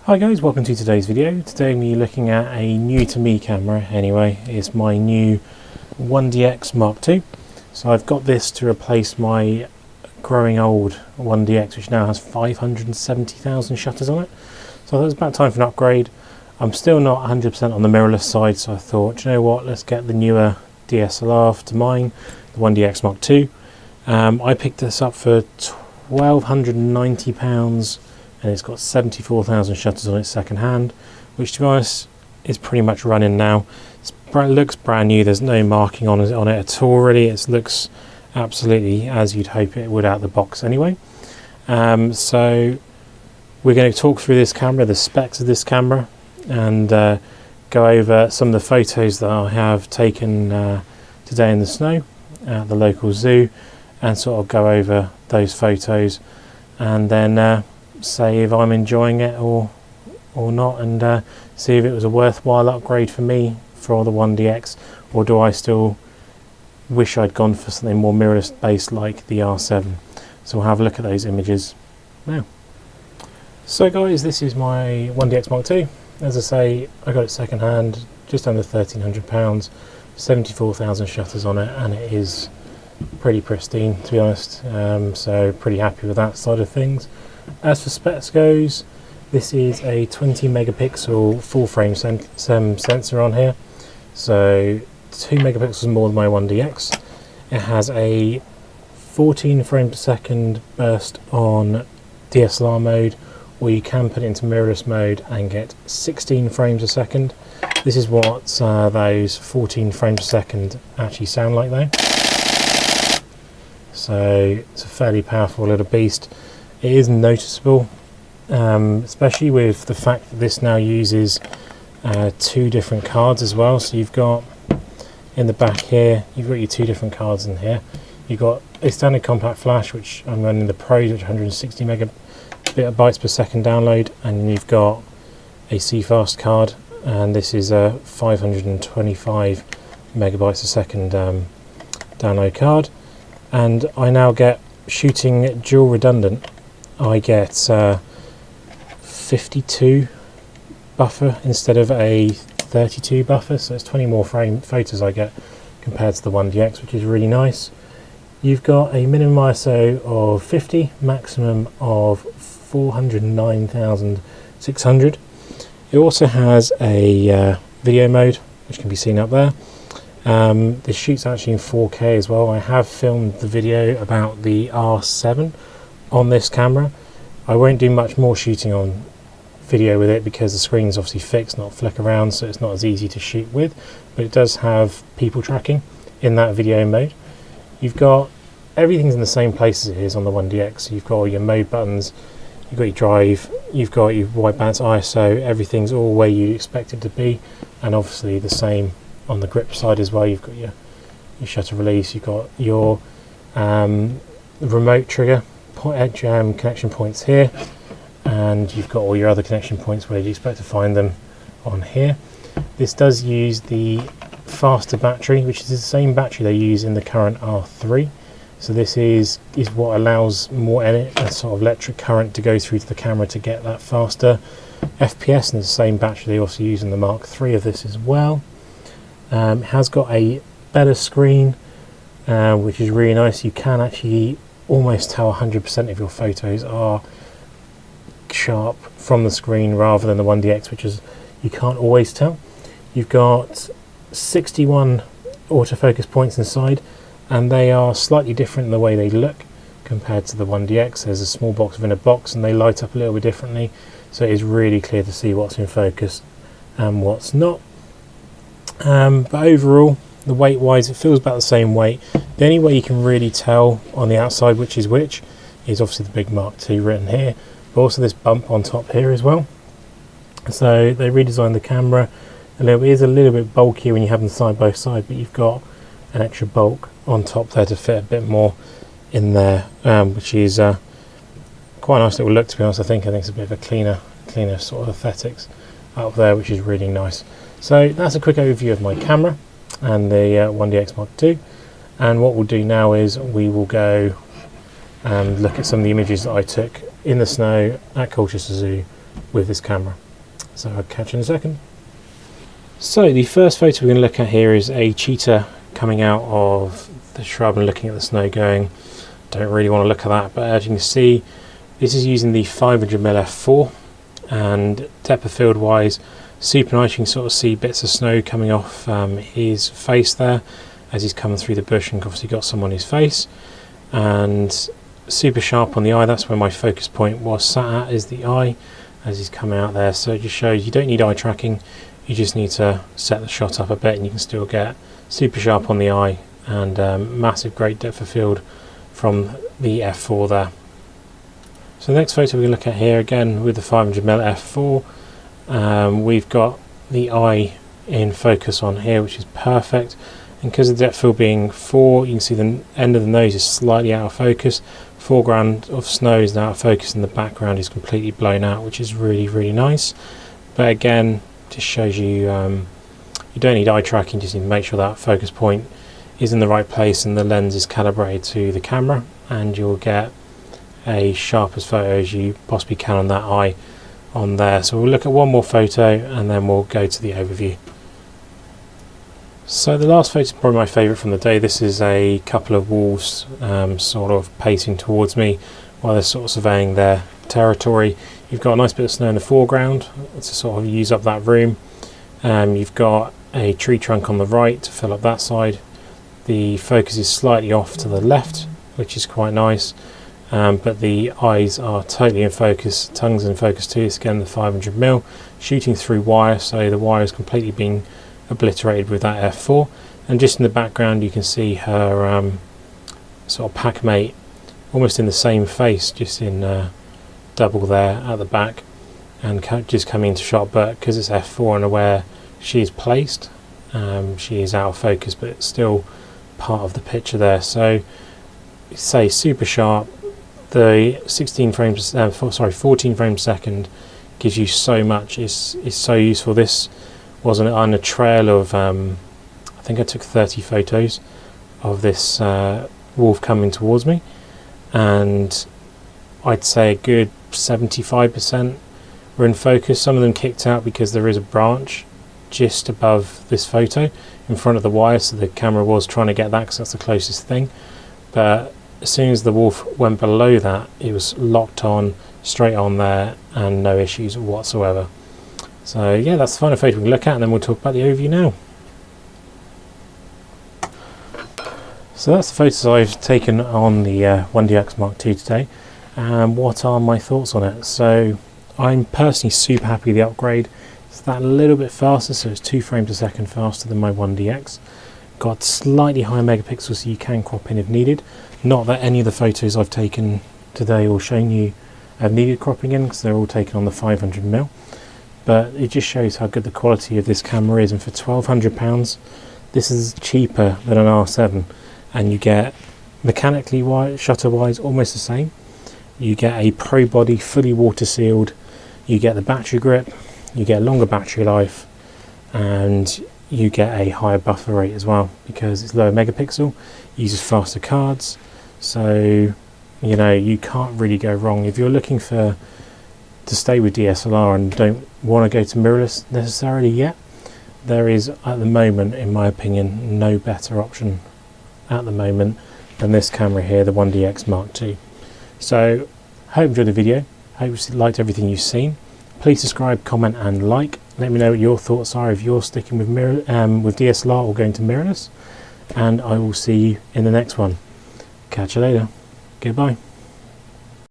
Hi guys, welcome to today's video. Today we're looking at a new to me camera anyway. It's my new 1DX Mark II. So I've got this to replace my growing old 1DX, which now has 570,000 shutters on it. So it's about time for an upgrade. I'm still not 100% on the mirrorless side, so I thought, you know what, let's get the newer DSLR to mine, the 1DX Mark II. I picked this up for £1,290 and it's got 74,000 shutters on it second hand, which to be honest is pretty much running now. It looks brand new, there's no marking on it at all really. It looks absolutely as you'd hope it would out the box anyway. So we're going to talk through this camera, the specs of this camera, and go over some of the photos that I have taken today in the snow at the local zoo, and sort of go over those photos and then say if I'm enjoying it or not, and see if it was a worthwhile upgrade for me for the 1DX, or do I still wish I'd gone for something more mirrorless based like the R7. So we'll have a look at those images now. So guys, this is my 1DX Mark II. As I say, I got it second hand, just under £1,300, 74,000 shutters on it, and it is pretty pristine to be honest, so pretty happy with that side of things. As for specs goes, this is a 20 megapixel full frame sensor on here, so 2 megapixels more than my 1DX. It has a 14 frames per second burst on DSLR mode, or you can put it into mirrorless mode and get 16 frames a second. This is what those 14 frames per second actually sound like though. So it's a fairly powerful little beast. It is noticeable, especially with the fact that this now uses two different cards as well. So you've got in the back here, you've got your two different cards in here. You've got a standard compact flash, which I'm running the Pro, which 160 megabytes per second download, and you've got a CFast card, and this is a 525 megabytes a second download card. And I now get, shooting dual redundant, I get 52 buffer instead of a 32 buffer, so it's 20 more frame photos I get compared to the 1DX, which is really nice. You've got a minimum ISO of 50, maximum of 409,600. It also has a video mode, which can be seen up there. This shoots actually in 4K as well. I have filmed the video about the R7 on this camera. I won't do much more shooting on video with it because the screen is obviously fixed, not flick around, so it's not as easy to shoot with, but it does have people tracking in that video mode. You've got everything's in the same place as it is on the 1DX. So you've got all your mode buttons, you've got your drive, you've got your white balance, ISO, everything's all where you expect it to be, and obviously the same on the grip side as well. You've got your shutter release, you've got your remote trigger connection points here, and you've got all your other connection points where you expect to find them on here. This does use the faster battery, which is the same battery they use in the current R3. So this is what allows more sort of electric current to go through to the camera to get that faster FPS, and it's the same battery they also use in the Mark III of this as well. It has got a better screen, which is really nice. You can actually almost tell 100% of your photos are sharp from the screen rather than the 1DX, which is you can't always tell. You've got 61 autofocus points inside, and they are slightly different in the way they look compared to the 1DX. There's a small box within a box, and they light up a little bit differently, so it is really clear to see what's in focus and what's not. But overall, the weight wise, it feels about the same weight. The only way you can really tell on the outside which is obviously the big Mark II written here, but also this bump on top here as well. So they redesigned the camera a little bit. It is a little bit bulkier when you have them side by side, but you've got an extra bulk on top there to fit a bit more in there, which is quite a nice little look to be honest. I think it's a bit of a cleaner sort of aesthetics up there, which is really nice. So that's a quick overview of my camera and the 1DX Mark II, and what we'll do now is we will go and look at some of the images that I took in the snow at Colchester Zoo with this camera. So I'll catch you in a second. So the first photo we're going to look at here is a cheetah coming out of the shrub and looking at the snow going, don't really want to look at that, but as you can see, this is using the 500mm f4, and depth of field wise, super nice. You can sort of see bits of snow coming off his face there as he's coming through the bush, and obviously got some on his face, and super sharp on the eye. That's where my focus point was sat at, is the eye as he's coming out there. So it just shows you don't need eye tracking, you just need to set the shot up a bit and you can still get super sharp on the eye, and massive great depth of field from the f4 there. So the next photo we're going to look at here, again with the 500mm f4, we've got the eye in focus on here, which is perfect, and because of the depth field being 4, you can see the end of the nose is slightly out of focus. Foreground of snow is now out of focus and the background is completely blown out, which is really nice. But again, just shows you you don't need eye tracking, you just need to make sure that focus point is in the right place and the lens is calibrated to the camera, and you'll get a sharp as photo as you possibly can on that eye on there. So we'll look at one more photo and then we'll go to the overview. So the last photo is probably my favourite from the day. This is a couple of wolves sort of pacing towards me while they're sort of surveying their territory. You've got a nice bit of snow in the foreground to sort of use up that room. You've got a tree trunk on the right to fill up that side. The focus is slightly off to the left, which is quite nice, but the eyes are totally in focus, tongue's in focus too. It's again the 500mm, shooting through wire, so the wire is completely being obliterated with that f4, and just in the background you can see her sort of pack mate almost in the same face, just in double there at the back, and just coming into shot, but because it's f4 and where she is placed, she is out of focus, but it's still part of the picture there. So say super sharp. The 14 frames a second gives you so much. It's so useful. This wasn't on a trail of I think I took 30 photos of this wolf coming towards me, and I'd say a good 75% were in focus. Some of them kicked out because there is a branch just above this photo in front of the wire, so the camera was trying to get that because that's the closest thing, but as soon as the wolf went below that, it was locked on straight on there and no issues whatsoever. So yeah, that's the final photo we can look at, and then we'll talk about the overview now. So that's the photos I've taken on the 1DX Mark II today, and what are my thoughts on it. So I'm personally super happy with the upgrade. It's that little bit faster, so it's 2 frames a second faster than my 1DX. Got slightly higher megapixels, so you can crop in if needed. Not that any of the photos I've taken today or shown you have needed cropping in, because they're all taken on the 500mm. But it just shows how good the quality of this camera is, and for £1,200 this is cheaper than an R7, and you get mechanically shutter wise almost the same. You get a pro body, fully water sealed, you get the battery grip, you get a longer battery life, and you get a higher buffer rate as well because it's lower megapixel, uses faster cards. So you know, you can't really go wrong. If you're looking to stay with DSLR and don't want to go to mirrorless necessarily yet, there is at the moment, in my opinion, no better option at the moment than this camera here, the 1DX Mark II. So hope you enjoyed the video, hope you liked everything you've seen. Please subscribe, comment and like. Let me know what your thoughts are, if you're sticking with DSLR or going to mirrorless, and I will see you in the next one. Catch you later. Goodbye.